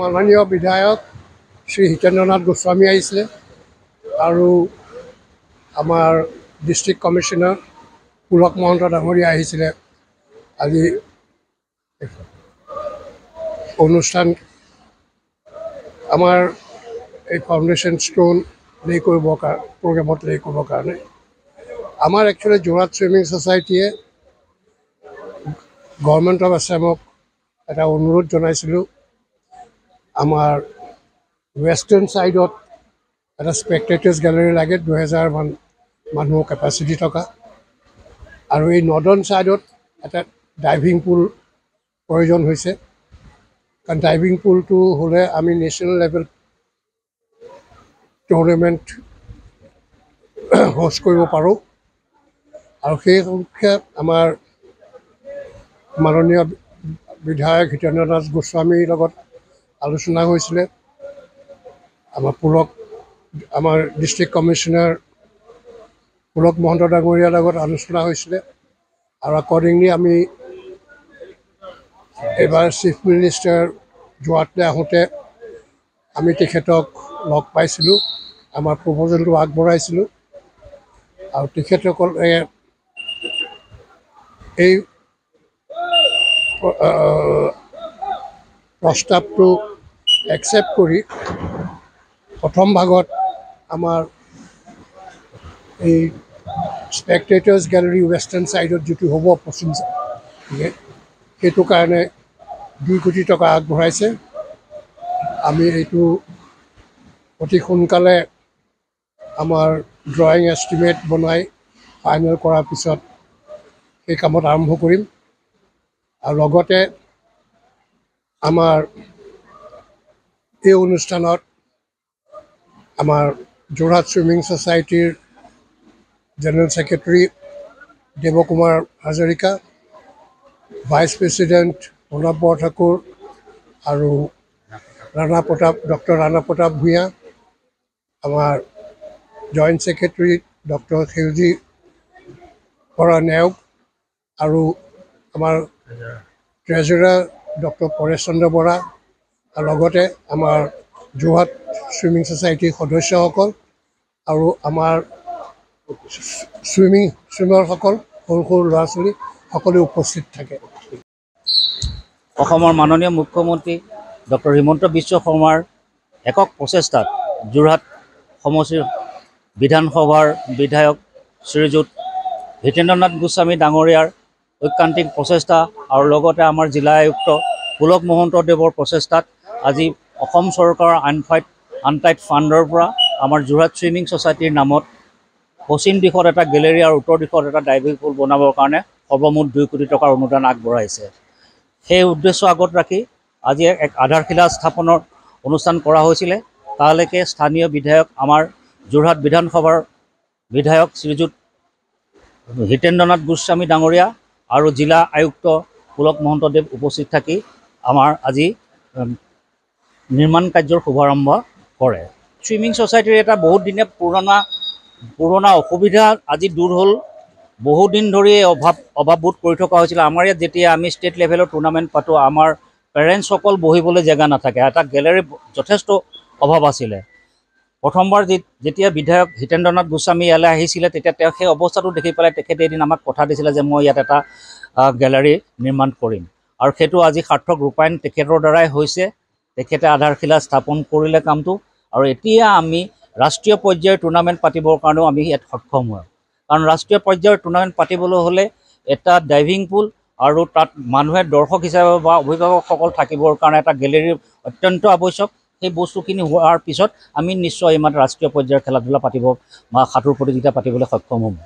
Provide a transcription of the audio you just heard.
মাননীয় বিধায়ক শ্ৰী হিতেন্দ্ৰনাথ গোস্বামী আহিছিলে আৰু আমাৰ ডিষ্ট্ৰিক্ট কমিশ্যনাৰ পুলক মহন্ত ডাঙৰীয়া আহিছিলে। আজি অনুষ্ঠান আমাৰ এই ফাউণ্ডেশ্যন ষ্টোন লে কৰিবৰ প্ৰগ্ৰেমত লে কৰিবৰ কাৰণে আমাৰ একচুৱেলি যোৰহাট ছুইমিং ছ'চাইটিয়ে গভৰ্ণমেণ্ট অফ আছামক এটা অনুৰোধ জনাইছিলোঁ। আমাৰ ৱেষ্টাৰ্ণ ছাইডত এটা স্পেক্টেটাৰ্ছ গেলেৰী লাগে 2000 মান মানুহৰ কেপাচিটি থকা, আৰু এই নৰ্দাৰ্ণ ছাইডত এটা ডাইভিং পুল প্ৰয়োজন হৈছে, কাৰণ ডাইভিং পুলটো হ'লে আমি নেশ্যনেল লেভেল টুৰ্ণামেণ্ট হোষ্ট কৰিব পাৰোঁ। আৰু সেই সংখ্যে আমাৰ মাননীয় বিধায়ক হিতেন্দ্ৰনাথ গোস্বামীৰ লগত আলোচনা হৈছিলে, আমাৰ ডিষ্ট্ৰিক্ট কমিশ্যনাৰ পুলক মহন্ত ডাঙৰীয়াৰ লগত আলোচনা হৈছিলে, আৰু একৰ্ডিংলি আমি এইবাৰ চিফ মিনিষ্টাৰ যোৰহাটলৈ আহোঁতে আমি তেখেতক লগ পাইছিলোঁ, আমাৰ প্ৰপ'জেলটো আগবঢ়াইছিলোঁ, আৰু তেখেতসকলে এই প্ৰস্তাৱটো একচেপ্ট কৰি প্ৰথম ভাগত আমাৰ এই স্পেক্টেটাৰ্ছ গেলেৰী ৱেষ্টাৰ্ণ ছাইডত যিটো হ'ব পশ্চিম সেইটো কাৰণে 2 কোটি টকা আগবঢ়াইছে। আমি এইটো অতি সোনকালে আমাৰ ড্ৰয়িং এষ্টিমেট বনাই ফাইনেল কৰাৰ পিছত সেই কামত আৰম্ভ কৰিম। আৰু লগতে আমাৰ এই অনুষ্ঠানত আমাৰ যোৰহাট ছুইমিং ছ'চাইটিৰ general secretary Debkumar Hazarika, vice president Pranab Borthakur আৰু ডক্টৰ ৰাণা প্ৰতাপ ভূঞা, আমাৰ জইণ্ট ছেক্ৰেটেৰী ডক্টৰ সেউজী বৰা নেওগ, আৰু আমাৰ ট্ৰেজাৰাৰ ডক্টৰ পৰেশ চন্দ্ৰ বৰা, আৰু লগতে আমাৰ যোৰহাট ছুইমিং ছ'চাইটিৰ সদস্যসকল আৰু আমাৰ ছুইমাৰসকল, সৰু সৰু ল'ৰা ছোৱালী সকলো উপস্থিত থাকে। অসমৰ মাননীয় মুখ্যমন্ত্ৰী ডক্টৰ হিমন্ত বিশ্ব শৰ্মাৰ একক প্ৰচেষ্টাত যোৰহাট সমষ্টিৰ বিধানসভাৰ বিধায়ক শ্ৰীযুত হিতেন্দ্ৰনাথ গোস্বামী ডাঙৰীয়াৰ ঐকান্তিক প্ৰচেষ্টা আৰু লগতে আমাৰ জিলা আয়ুক্ত পুলক মহন্ত দেৱৰ প্ৰচেষ্টাত আজি অসম চৰকাৰৰ আনটাইড ফাণ্ডৰ পৰা আমাৰ যোৰহাট ছুইমিং ছ'চাইটিৰ নামত পশ্চিম দিশত এটা গেলেৰী আৰু উত্তৰ দিশত এটা ডাইভিং পুল বনাবৰ কাৰণে সৰ্বমুঠ 2 কোটি টকাৰ অনুদান আগবঢ়াইছে। সেই উদ্দেশ্য আগত ৰাখি আজি এক আধাৰশিলা স্থাপনৰ অনুষ্ঠান কৰা হৈছিলে। তালৈকে স্থানীয় বিধায়ক আমাৰ যোৰহাট বিধানসভাৰ বিধায়ক শ্ৰীযুত হিতেন্দ্ৰনাথ গোস্বামী ডাঙৰীয়া আৰু জিলা আয়ুক্ত পুলক মহন্ত দেৱ উপস্থিত থাকি আমাৰ আজি নিৰ্মাণ কাৰ্যৰ শুভাৰম্ভ কৰে। ছুইমিং ছ'চাইটিৰ এটা বহুত দিনে পুৰণা অসুবিধা আজি দূৰ হ'ল। বহুদিন ধৰি অভাৱবোধ কৰি থকা হৈছিলে। আমাৰ ইয়াত যেতিয়া আমি ষ্টেট লেভেলৰ টুৰ্ণামেণ্ট পাতোঁ, আমাৰ পেৰেণ্টছসকল বহিবলৈ জেগা নাথাকে, এটা গেলেৰীৰ যথেষ্ট অভাৱ আছিলে। প্ৰথমবাৰ যেতিয়া বিধায়ক হিতেন্দ্ৰনাথ গোস্বামী ইয়ালৈ আহিছিলে, তেতিয়া তেওঁ সেই অৱস্থাটো দেখি পেলাই তেখেতে এদিন আমাক কথা দিছিলে যে মই ইয়াত এটা গেলেৰী নিৰ্মাণ কৰিম, আৰু সেইটো আজি সাৰ্থক ৰূপায়ণ তেখেতৰ দ্বাৰাই হৈছে। তেখেতে আধাৰশিলা স্থাপন কৰিলে কামটো, আৰু এতিয়া আমি ৰাষ্ট্ৰীয় পৰ্যায়ৰ টুৰ্ণামেণ্ট পাতিবৰ কাৰণেও আমি ইয়াত সক্ষম হওঁ। কাৰণ ৰাষ্ট্ৰীয় পৰ্যায়ৰ টুৰ্ণামেণ্ট পাতিবলৈ হ'লে এটা ডাইভিং পুল আৰু তাত মানুহে দৰ্শক হিচাপে বা অভিভাৱকসকল থাকিবৰ কাৰণে এটা গেলেৰীৰ অত্যন্ত আৱশ্যক। সেই বস্তুখিনি হোৱাৰ পিছত আমি নিশ্চয় ইমান ৰাষ্ট্ৰীয় পৰ্যায়ৰ খেলা ধূলা পাতিব বা সাঁতোৰ প্ৰতিযোগিতা পাতিবলৈ সক্ষম হ'ম।